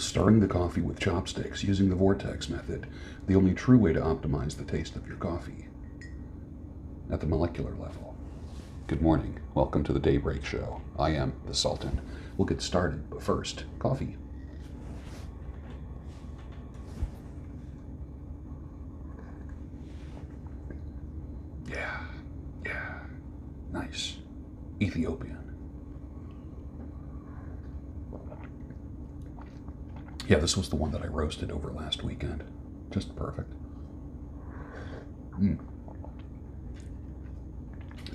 Stirring the coffee with chopsticks using the Vortex method, the only true way to optimize the taste of your coffee at the molecular level. Good morning. Welcome to the Daybreak Show. I am the Sultan. We'll get started, but first, coffee. Yeah, nice. Ethiopian. Yeah, this was the one that I roasted over last weekend. Just perfect.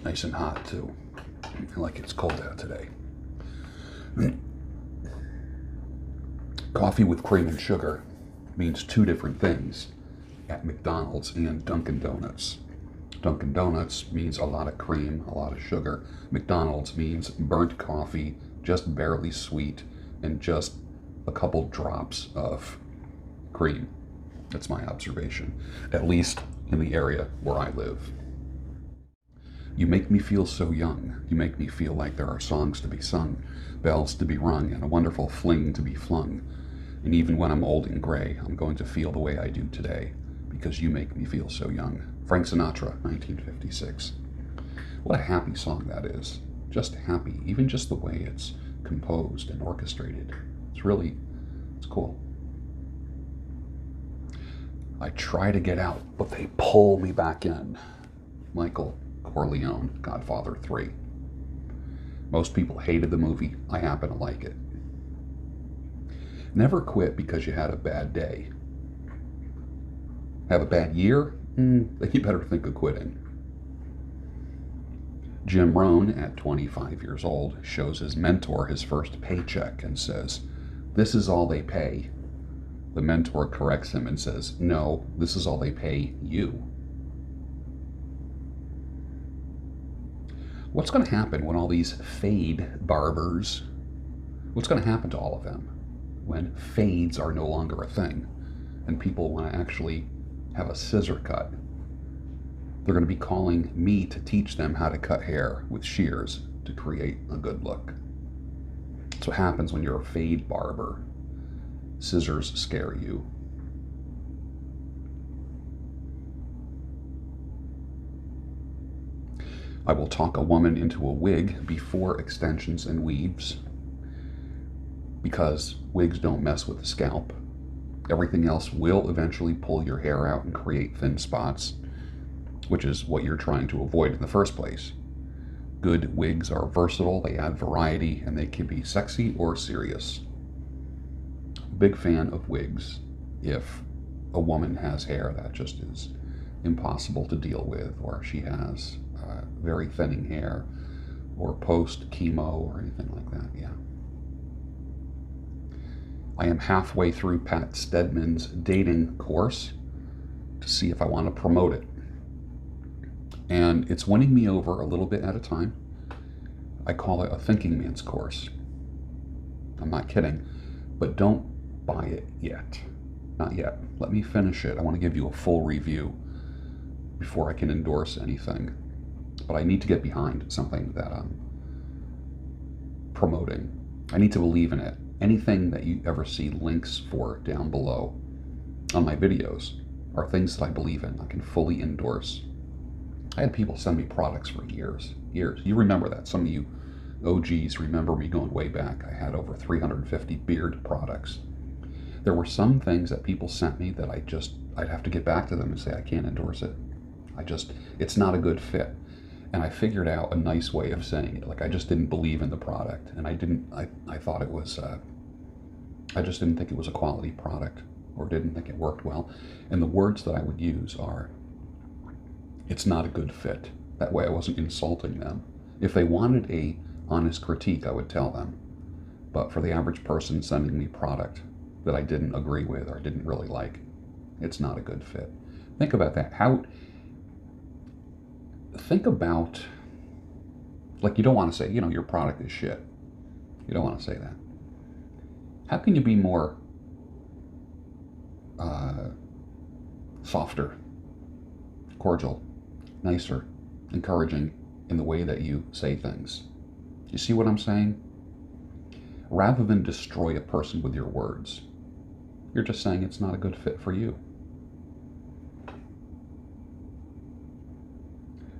Nice and hot, too. Like it's cold out today. Coffee with cream and sugar means two different things at McDonald's and Dunkin' Donuts. Dunkin' Donuts means a lot of cream, a lot of sugar. McDonald's means burnt coffee, just barely sweet, and just a couple drops of cream. That's my observation, at least in the area where I live. You make me feel so young. You make me feel like there are songs to be sung, bells to be rung, and a wonderful fling to be flung. And even when I'm old and gray, I'm going to feel the way I do today, because you make me feel so young. Frank Sinatra, 1956. What a happy song that is. Just happy, even just the way it's composed and orchestrated. It's cool. I try to get out, but they pull me back in. Michael Corleone, Godfather 3. Most people hated the movie. I happen to like it. Never quit because you had a bad day. Have a bad year? Then you better think of quitting. Jim Rohn, at 25 years old, shows his mentor his first paycheck and says, "This is all they pay." The mentor corrects him and says, "No, this is all they pay you." What's going to happen when all these fade barbers, what's going to happen to all of them when fades are no longer a thing and people want to actually have a scissor cut? They're going to be calling me to teach them how to cut hair with shears to create a good look. That's what happens when you're a fade barber. Scissors scare you. I will talk a woman into a wig before extensions and weaves, because wigs don't mess with the scalp. Everything else will eventually pull your hair out and create thin spots, which is what you're trying to avoid in the first place. Good wigs are versatile, they add variety, and they can be sexy or serious. Big fan of wigs if a woman has hair that just is impossible to deal with, or she has very thinning hair, or post-chemo, or anything like that, yeah. I am halfway through Pat Stedman's dating course to see if I want to promote it. And it's winning me over a little bit at a time. I call it a thinking man's course. I'm not kidding, but don't buy it yet. Not yet. Let me finish it. I want to give you a full review before I can endorse anything. But I need to get behind something that I'm promoting. I need to believe in it. Anything that you ever see links for down below on my videos are things that I believe in. I can fully endorse. I had people send me products for years. You remember that. Some of you OGs remember me going way back. I had over 350 beard products. There were some things that people sent me that I'd have to get back to them and say, I can't endorse it. It's not a good fit. And I figured out a nice way of saying it. Like, I just didn't believe in the product, and I thought it was, I just didn't think it was a quality product, or didn't think it worked well. And the words that I would use are, it's not a good fit. That way I wasn't insulting them. If they wanted a honest critique, I would tell them. But for the average person sending me product that I didn't agree with or didn't really like, it's not a good fit. Think about that. Think about, like, you don't want to say, your product is shit. You don't want to say that. How can you be more softer, cordial, nicer, encouraging in the way that you say things? You see what I'm saying? Rather than destroy a person with your words, You're just saying it's not a good fit for you.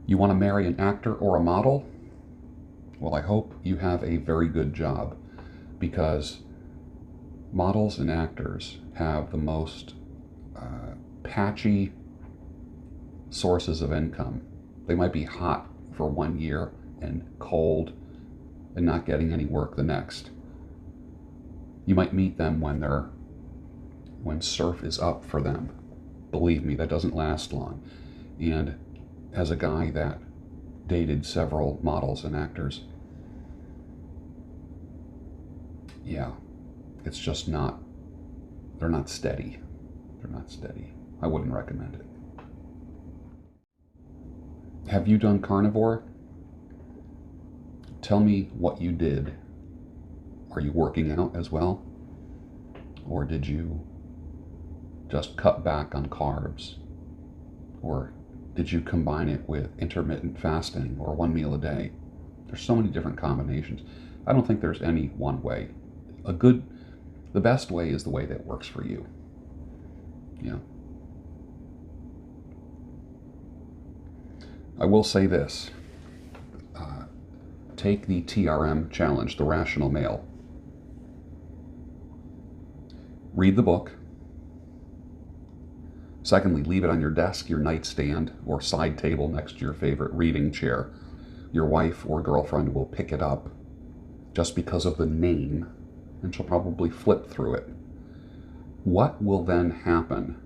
You want to marry an actor or a model? Well, I hope you have a very good job, because models and actors have the most patchy sources of income. They might be hot for 1 year and cold and not getting any work the next. You might meet them when surf is up for them. Believe me, that doesn't last long. And as a guy that dated several models and actors, yeah, it's just not, they're not steady. They're not steady. I wouldn't recommend it. Have you done carnivore? Tell me what you did. Are you working out as well? Or did you just cut back on carbs? Or did you combine it with intermittent fasting or 1 meal a day? There's so many different combinations. I don't think there's any one way. The best way is the way that works for you. Yeah. I will say this. Take the TRM challenge, The Rational Male. Read the book. Secondly, leave it on your desk, your nightstand, or side table next to your favorite reading chair. Your wife or girlfriend will pick it up just because of the name, and she'll probably flip through it. What will then happen?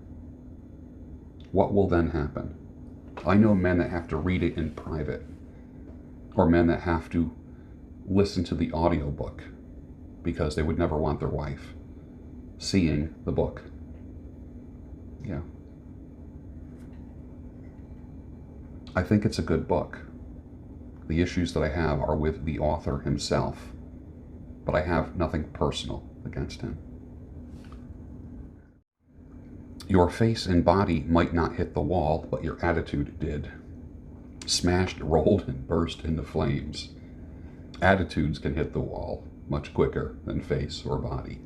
What will then happen? I know men that have to read it in private, or men that have to listen to the audiobook because they would never want their wife seeing the book. Yeah. I think it's a good book. The issues that I have are with the author himself, but I have nothing personal against him. Your face and body might not hit the wall, but your attitude did. Smashed, rolled, and burst into flames. Attitudes can hit the wall much quicker than face or body.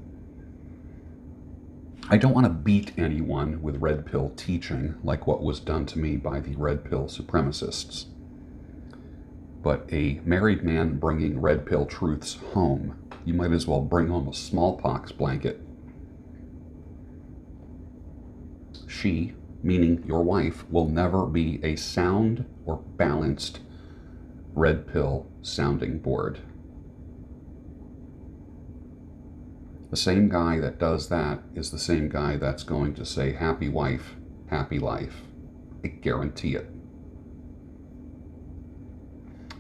I don't want to beat anyone with red pill teaching like what was done to me by the red pill supremacists. But a married man bringing red pill truths home, you might as well bring home a smallpox blanket. She, meaning your wife, will never be a sound or balanced red pill sounding board. The same guy that does that is the same guy that's going to say happy wife, happy life. I guarantee it.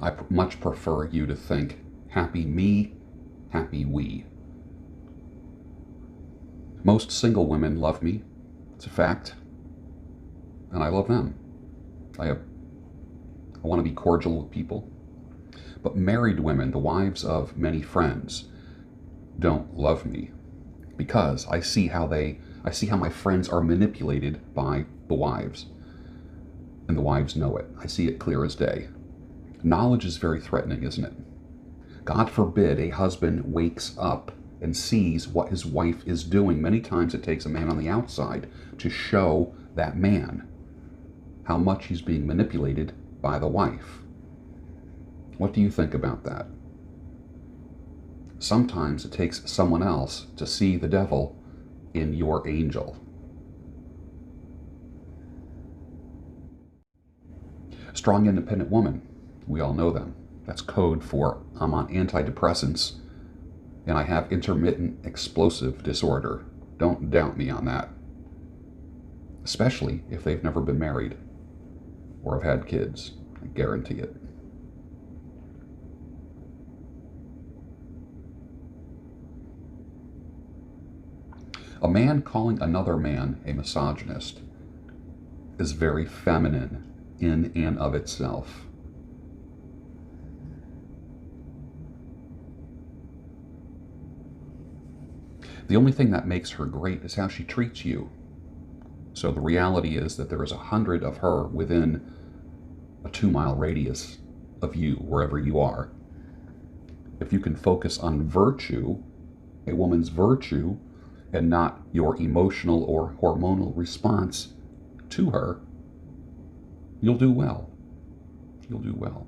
I much prefer you to think happy me, happy we. Most single women love me. It's a fact. And I love them. I want to be cordial with people. But married women, the wives of many friends, don't love me because I see how my friends are manipulated by the wives. And the wives know it. I see it clear as day. Knowledge is very threatening, isn't it? God forbid a husband wakes up and sees what his wife is doing. Many times it takes a man on the outside to show that man how much he's being manipulated by the wife. What do you think about that? Sometimes it takes someone else to see the devil in your angel. Strong, independent woman. We all know them. That's code for I'm on antidepressants and I have intermittent explosive disorder. Don't doubt me on that. Especially if they've never been married or have had kids. I guarantee it. A man calling another man a misogynist is very feminine in and of itself. The only thing that makes her great is how she treats you. So the reality is that there is 100 of her within a 2-mile radius of you, wherever you are. If you can focus on virtue, a woman's virtue, and not your emotional or hormonal response to her, you'll do well. You'll do well.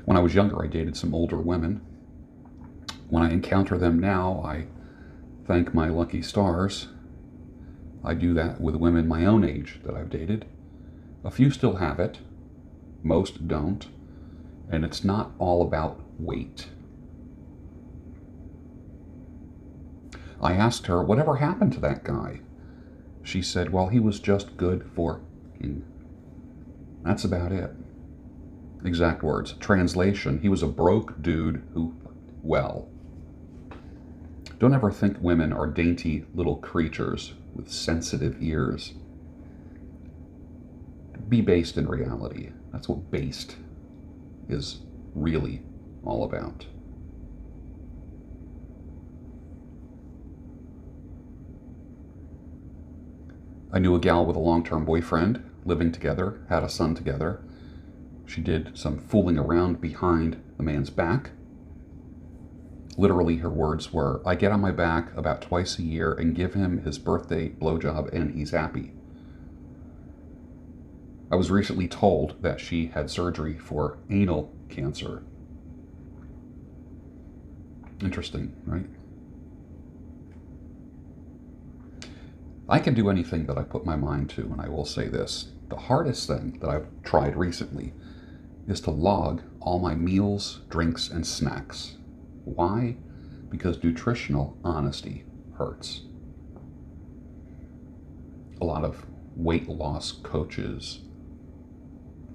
When I was younger, I dated some older women. When I encounter them now, I thank my lucky stars. I do that with women my own age that I've dated. A few still have it, most don't, and it's not all about weight. I asked her, whatever happened to that guy? She said, well, he was just good for f***ing. That's about it. Exact words. Translation, he was a broke dude who, well. Don't ever think women are dainty little creatures with sensitive ears. Be based in reality. That's what based is really all about. I knew a gal with a long-term boyfriend, living together, had a son together. She did some fooling around behind the man's back. Literally, her words were, I get on my back about twice a year and give him his birthday blowjob and he's happy. I was recently told that she had surgery for anal cancer. Interesting, right? I can do anything that I put my mind to, and I will say this. The hardest thing that I've tried recently is to log all my meals, drinks, and snacks. Why? Because nutritional honesty hurts. A lot of weight loss coaches,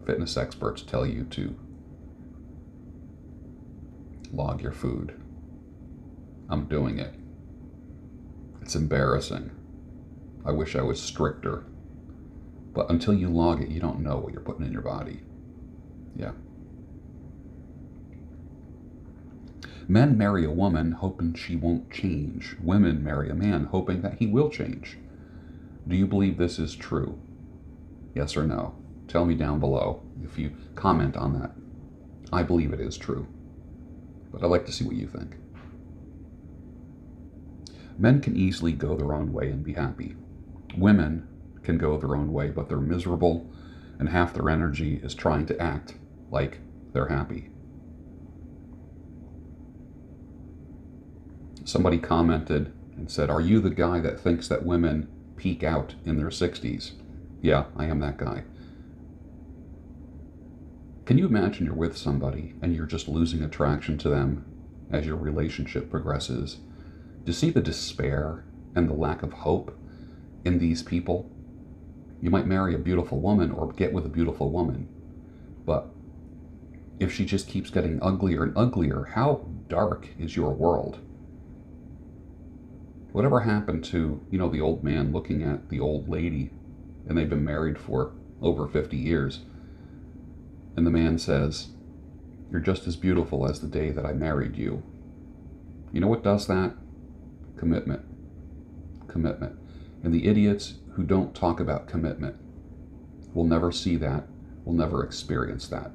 fitness experts tell you to log your food. I'm doing it. It's embarrassing. I wish I was stricter. But until you log it, you don't know what you're putting in your body. Yeah. Men marry a woman hoping she won't change. Women marry a man hoping that he will change. Do you believe this is true? Yes or no? Tell me down below if you comment on that. I believe it is true, but I'd like to see what you think. Men can easily go their own way and be happy. Women can go their own way, but they're miserable, and half their energy is trying to act like they're happy. Somebody commented and said, are you the guy that thinks that women peak out in their 60s? Yeah, I am that guy. Can you imagine you're with somebody and you're just losing attraction to them as your relationship progresses? To see the despair and the lack of hope in these people. You might marry a beautiful woman or get with a beautiful woman, but if she just keeps getting uglier and uglier, how dark is your world? Whatever happened to, the old man looking at the old lady, and they've been married for over 50 years, and the man says, you're just as beautiful as the day that I married you. You know what does that? Commitment. Commitment. And the idiots who don't talk about commitment will never see that, will never experience that.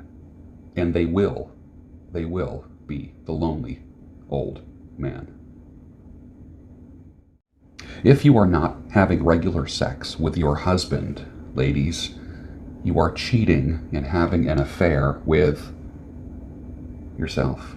And they will be the lonely old man. If you are not having regular sex with your husband, ladies, you are cheating and having an affair with yourself.